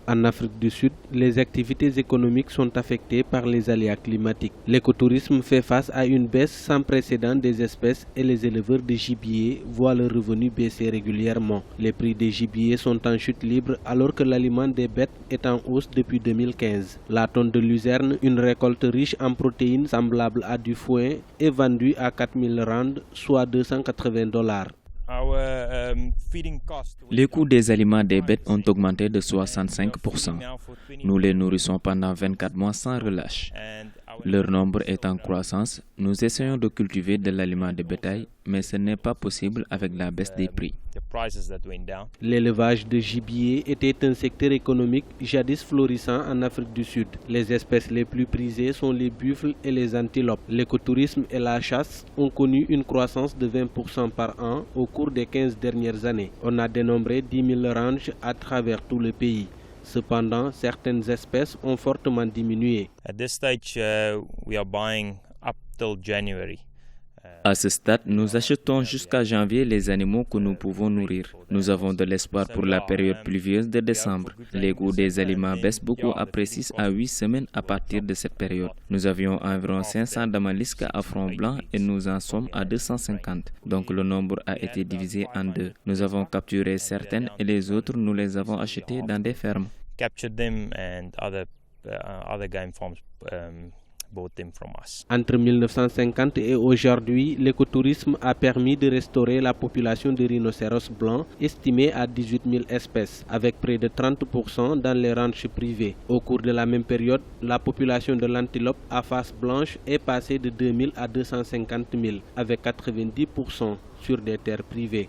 En Afrique du Sud, les activités économiques sont affectées par les aléas climatiques. L'écotourisme fait face à une baisse sans précédent des espèces et les éleveurs de gibier voient leurs revenus baisser régulièrement. Les prix des gibiers sont en chute libre alors que l'aliment des bêtes est en hausse depuis 2015. La tonne de luzerne, une récolte riche en protéines semblable à du foin, est vendue à 4000 rand, soit $280. Les coûts des aliments des bêtes ont augmenté de 65%. Nous les nourrissons pendant 24 mois sans relâche. Leur nombre est en croissance. Nous essayons de cultiver de l'aliment de bétail, mais ce n'est pas possible avec la baisse des prix. L'élevage de gibier était un secteur économique jadis florissant en Afrique du Sud. Les espèces les plus prisées sont les buffles et les antilopes. L'écotourisme et la chasse ont connu une croissance de 20% par an au cours des 15 dernières années. On a dénombré 10 000 ranges à travers tout le pays. Cependant, certaines espèces ont fortement diminué. À ce stade, nous achetons jusqu'à janvier les animaux que nous pouvons nourrir. Nous avons de l'espoir pour la période pluvieuse de décembre. Les coûts des aliments baissent beaucoup après 6 à 8 semaines à partir de cette période. Nous avions environ 500 damalisques à front blanc et nous en sommes à 250. Donc le nombre a été divisé en deux. Nous avons capturé certaines et les autres, nous les avons achetées dans des fermes. Entre 1950 et aujourd'hui, l'écotourisme a permis de restaurer la population de rhinocéros blancs, estimée à 18 000 espèces, avec près de 30% dans les ranchs privés. Au cours de la même période, la population de l'antilope à face blanche est passée de 2 000 à 250 000, avec 90% sur des terres privées.